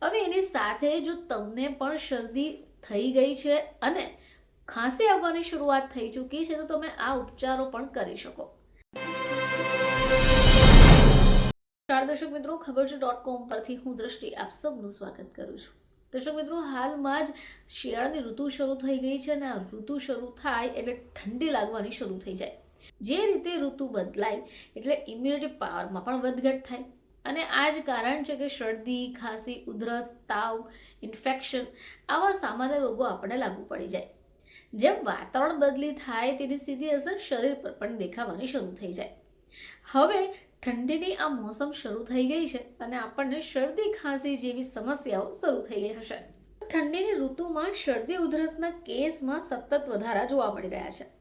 હવે એની સાથે જો તમને પણ શરદી થઈ ગઈ છે અને ખાંસી આવવાની શરૂઆત થઈ ચૂકી છે તો તમે આ ઉપચારો પણ કરી શકો. દર્શક મિત્રો, ખબર છે .com પરથી હું દ્રષ્ટિ આપ સૌનું સ્વાગત કરું છું. દર્શક મિત્રો, હાલમાં જ શિયાળાની ઋતુ શરૂ થઈ ગઈ છે અને આ ઋતુ શરૂ થાય એટલે ઠંડી લાગવાની શરૂ થઈ જાય. જે રીતે ઋતુ બદલાય એટલે ઇમ્યુનિટી પાવરમાં પણ વધઘટ થાય અને આ જ કારણ છે કે શરદી, ખાંસી, ઉધરસ, તાવ, ઇન્ફેક્શન આવા સામાન્ય રોગો આપણને લાગુ પડી જાય. જેમ વાતાવરણ બદલી થાય તેની સીધી અસર શરીર પર પણ દેખાવાની શરૂ થઈ જાય. હવે ઠંડીની આ મોસમ શરૂ થઈ ગઈ છે અને આપણને શરદી, ખાંસી જેવી સમસ્યાઓ શરૂ થઈ ગઈ હશે. ઠંડીની ઋતુમાં શરદી ઉધરસના કેસમાં સતત વધારા જોવા મળી રહ્યા છે.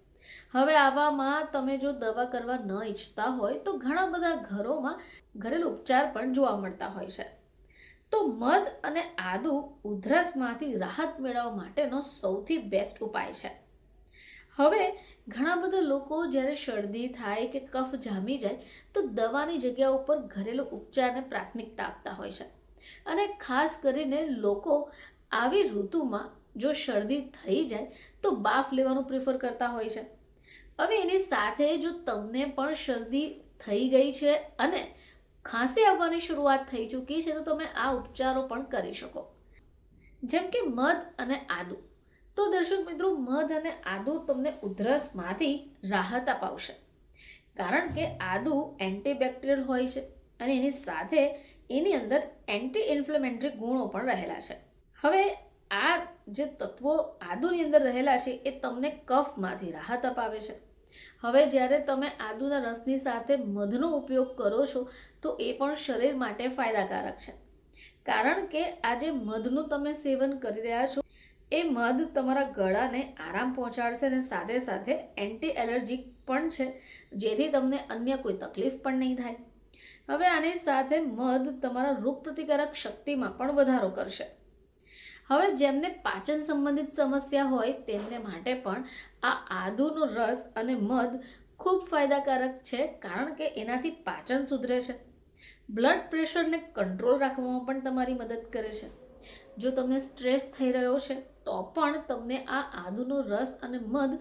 હવે આવામાં તમે જો દવા કરવા ન ઈચ્છતા હોય તો ઘણા બધા ઘરોમાં ઘરેલું ઉપચાર પણ જોવા મળતા હોય છે. તો મધ અને આદુ ઉધરસમાંથી રાહત મેળવવા માટેનો સૌથી બેસ્ટ ઉપાય છે. હવે ઘણા બધા લોકો જ્યારે શરદી થાય કે કફ જામી જાય તો દવાની જગ્યા ઉપર ઘરેલું ઉપચારને પ્રાથમિકતા આપતા હોય છે અને ખાસ કરીને લોકો આવી ઋતુમાં જો શરદી થઈ જાય તો બાફ લેવાનું પ્રિફર કરતા હોય છે. હવે એની સાથે જો તમને પણ શરદી થઈ ગઈ છે અને ખાંસી આવવાની શરૂઆત થઈ ચૂકી છે તો તમે આ ઉપચારો પણ કરી શકો, જેમ કે મધ અને આદુ. તો દર્શક મિત્રો, મધ અને આદુ તમને ઉધરસમાંથી રાહત અપાવશે, કારણ કે આદુ એન્ટીબેક્ટેરિયલ હોય છે અને એની સાથે એની અંદર એન્ટી ઇન્ફ્લેમેટરી ગુણો પણ રહેલા છે. હવે આ જે તત્વો આદુની અંદર રહેલા છે એ તમને કફમાંથી રાહત અપાવે છે. હવે જ્યારે તમે આદુના રસની સાથે મધનો ઉપયોગ કરો છો તો એ પણ શરીર માટે ફાયદાકારક છે, કારણ કે આ જે મધનું તમે સેવન કરી રહ્યા છો એ મધ તમારા ગળાને આરામ પહોંચાડશે અને સાથે સાથે એન્ટી એલર્જીક પણ છે, જેથી તમને અન્ય કોઈ તકલીફ પણ નહીં થાય. હવે આની સાથે મધ તમારા રોગપ્રતિકારક શક્તિમાં પણ વધારો કરશે. હવે જેમને પાચન સંબંધિત સમસ્યા હોય તેમને માટે પણ આ આદુનો રસ અને મધ ખૂબ ફાયદાકારક છે, કારણ કે એનાથી પાચન સુધરે છે, બ્લડ પ્રેશરને કંટ્રોલ રાખવામાં પણ તમારી મદદ કરે છે. જો તમને સ્ટ્રેસ થઈ રહ્યો છે તો પણ તમને આ આદુનો રસ અને મધ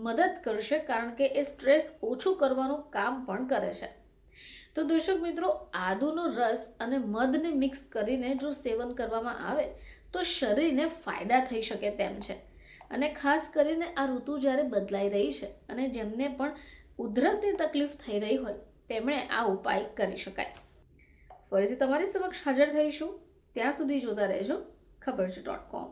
મદદ કરશે, કારણ કે એ સ્ટ્રેસ ઓછું કરવાનું કામ પણ કરે છે. તો દર્શક મિત્રો, આદુનો રસ અને મધને મિક્સ કરીને જો સેવન કરવામાં આવે તો શરીરને ફાયદા થઈ શકે તેમ છે. અને ખાસ કરીને આ ઋતુ જ્યારે બદલાઈ રહી છે અને જેમને પણ ઉધરસની તકલીફ થઈ રહી હોય તેમણે આ ઉપાય કરી શકાય. ફરીથી તમારી સમક્ષ હાજર થઈશું, ત્યાં સુધી જોતા રહેજો ખબર છે .com.